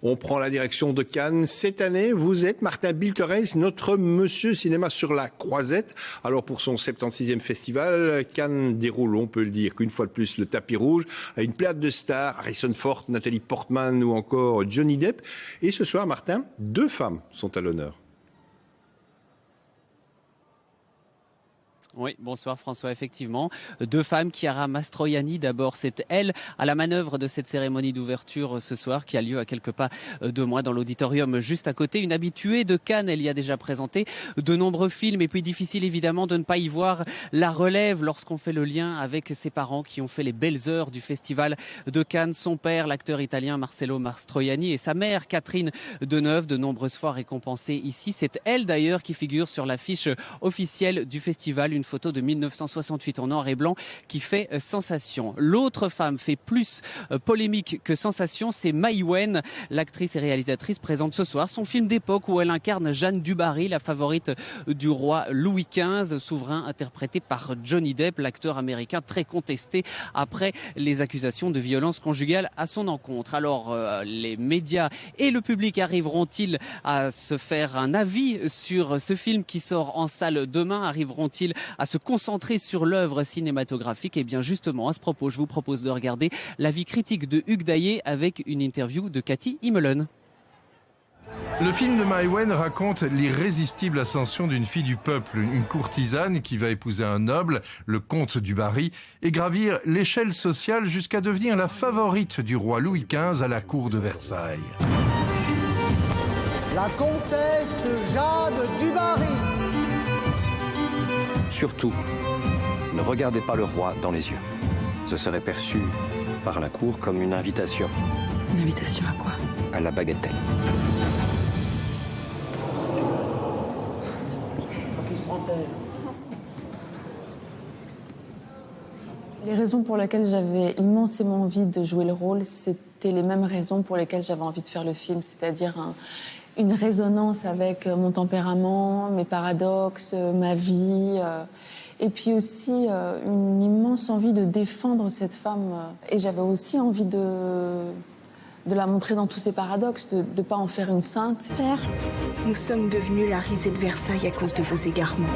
On prend la direction de Cannes. Cette année, vous êtes Martin Bilkereis, notre monsieur cinéma sur la Croisette. Alors pour son 76e festival, Cannes déroule, on peut le dire, qu'une fois de plus le tapis rouge à une pléiade de stars, Harrison Ford, Nathalie Portman ou encore Johnny Depp. Et ce soir, Martin, 2 femmes sont à l'honneur. Oui, bonsoir François, effectivement. 2 femmes, Chiara Mastroianni, d'abord, c'est elle à la manœuvre de cette cérémonie d'ouverture ce soir qui a lieu à quelques pas de moi dans l'auditorium juste à côté. Une habituée de Cannes, elle y a déjà présenté de nombreux films et puis difficile évidemment de ne pas y voir la relève lorsqu'on fait le lien avec ses parents qui ont fait les belles heures du festival de Cannes. Son père, l'acteur italien Marcello Mastroianni et sa mère, Catherine Deneuve, de nombreuses fois récompensée ici. C'est elle d'ailleurs qui figure sur l'affiche officielle du festival. Une photo de 1968 en noir et blanc qui fait sensation. L'autre femme fait plus polémique que sensation, c'est Mai Wen. L'actrice et réalisatrice présente ce soir son film d'époque où elle incarne Jeanne du Barry, la favorite du roi Louis XV, souverain interprété par Johnny Depp, l'acteur américain très contesté après les accusations de violence conjugale à son encontre. Alors, les médias et le public arriveront-ils à se faire un avis sur ce film qui sort en salle demain? Arriveront-ils à se concentrer sur l'œuvre cinématographique? Et bien justement, à ce propos, je vous propose de regarder l'avis critique de Hugues Daillé avec une interview de Cathy Immelen. Le film de Mai Wen raconte l'irrésistible ascension d'une fille du peuple, une courtisane qui va épouser un noble, le comte du Barry, et gravir l'échelle sociale jusqu'à devenir la favorite du roi Louis XV à la cour de Versailles. La comtesse Jeanne du Barry. Surtout, ne regardez pas le roi dans les yeux. Ce serait perçu par la cour comme une invitation. Une invitation à quoi? À la bagatelle. Les raisons pour lesquelles j'avais immensément envie de jouer le rôle, c'était les mêmes raisons pour lesquelles j'avais envie de faire le film, c'est-à-dire une résonance avec mon tempérament, mes paradoxes, ma vie, et puis aussi une immense envie de défendre cette femme. Et j'avais aussi envie de la montrer dans tous ses paradoxes, de ne pas en faire une sainte. Père, nous sommes devenus la risée de Versailles à cause de vos égarements.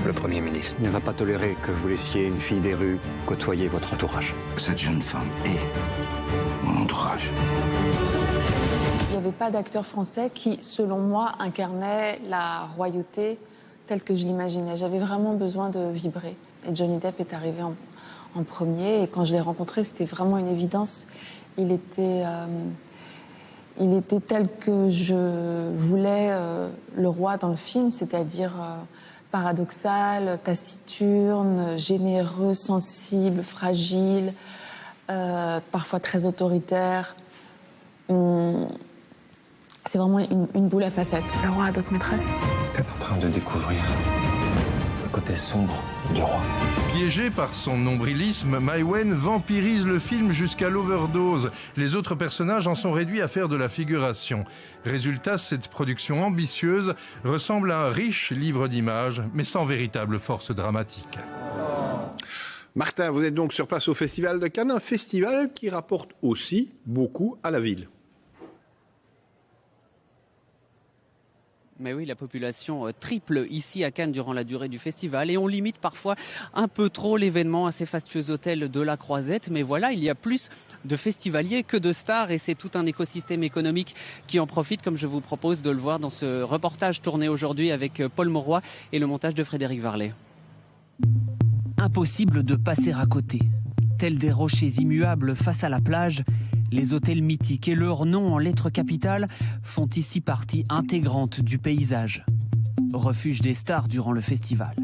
Le Premier ministre ne va pas tolérer que vous laissiez une fille des rues côtoyer votre entourage. Cette jeune femme est mon entourage. Il n'y avait pas d'acteur français qui, selon moi, incarnait la royauté telle que je l'imaginais. J'avais vraiment besoin de vibrer. Et Johnny Depp est arrivé en premier. Et quand je l'ai rencontré, c'était vraiment une évidence. Il était tel que je voulais le roi dans le film, c'est-à-dire paradoxal, taciturne, généreux, sensible, fragile, parfois très autoritaire. C'est vraiment une boule à facettes. Le roi a d'autres maîtresses. Elle est en train de découvrir le côté sombre du roi. Piégé par son nombrilisme, Mai Wen vampirise le film jusqu'à l'overdose. Les autres personnages en sont réduits à faire de la figuration. Résultat, cette production ambitieuse ressemble à un riche livre d'images, mais sans véritable force dramatique. Martin, vous êtes donc sur place au Festival de Cannes, un festival qui rapporte aussi beaucoup à la ville. Mais oui, la population triple ici à Cannes durant la durée du festival et on limite parfois un peu trop l'événement à ces fastueux hôtels de la Croisette. Mais voilà, il y a plus de festivaliers que de stars et c'est tout un écosystème économique qui en profite, comme je vous propose de le voir dans ce reportage tourné aujourd'hui avec Paul Mauroy et le montage de Frédéric Varlet. Impossible de passer à côté. Tels des rochers immuables face à la plage, les hôtels mythiques et leur nom en lettres capitales font ici partie intégrante du paysage. Refuge des stars durant le festival.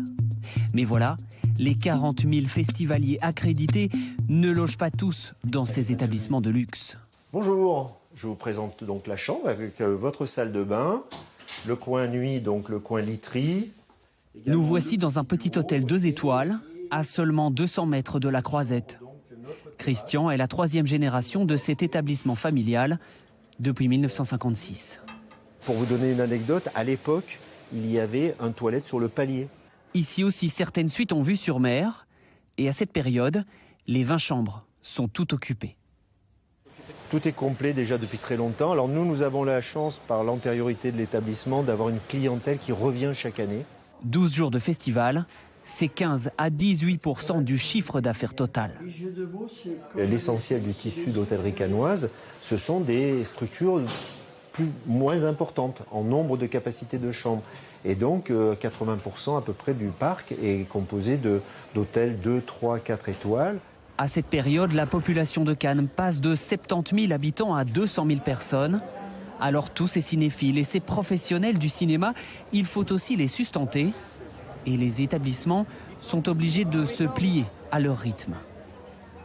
Mais voilà, les 40 000 festivaliers accrédités ne logent pas tous dans ces établissements de luxe. Bonjour, je vous présente donc la chambre avec votre salle de bain, le coin nuit, donc le coin literie. Nous voici dans un petit hôtel 2 étoiles, à seulement 200 mètres de la Croisette. Christian est la 3e génération de cet établissement familial depuis 1956. Pour vous donner une anecdote, à l'époque, il y avait une toilette sur le palier. Ici aussi, certaines suites ont vue sur mer. Et à cette période, les 20 chambres sont toutes occupées. Tout est complet déjà depuis très longtemps. Alors nous avons la chance, par l'antériorité de l'établissement, d'avoir une clientèle qui revient chaque année. 12 jours de festival, c'est 15 à 18% du chiffre d'affaires total. L'essentiel du tissu d'hôtellerie cannoise, ce sont des structures moins importantes en nombre de capacités de chambres. Et donc 80% à peu près du parc est composé d'hôtels 2, 3, 4 étoiles. À cette période, la population de Cannes passe de 70 000 habitants à 200 000 personnes. Alors tous ces cinéphiles et ces professionnels du cinéma, il faut aussi les sustenter. Et les établissements sont obligés de se plier à leur rythme.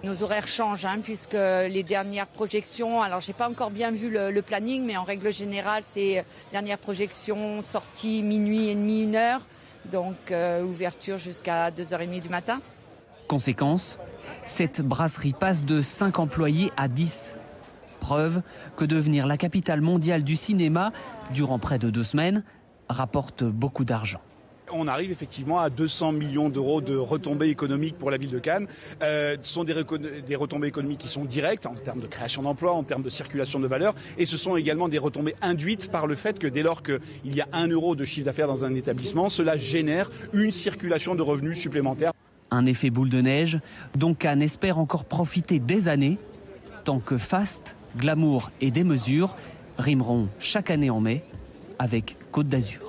Nos horaires changent, puisque les dernières projections, alors j'ai pas encore bien vu le planning, mais en règle générale, c'est dernière projection, sortie minuit et demi, 1h, donc ouverture jusqu'à 2h30 du matin. Conséquence, cette brasserie passe de 5 employés à 10. Preuve que devenir la capitale mondiale du cinéma, durant près de 2 semaines, rapporte beaucoup d'argent. On arrive effectivement à 200 millions d'euros de retombées économiques pour la ville de Cannes. Ce sont des retombées économiques qui sont directes en termes de création d'emplois, en termes de circulation de valeur. Et ce sont également des retombées induites par le fait que dès lors qu'il y a 1 euro de chiffre d'affaires dans un établissement, cela génère une circulation de revenus supplémentaires. Un effet boule de neige dont Cannes espère encore profiter des années, tant que faste, glamour et démesure rimeront chaque année en mai avec Côte d'Azur.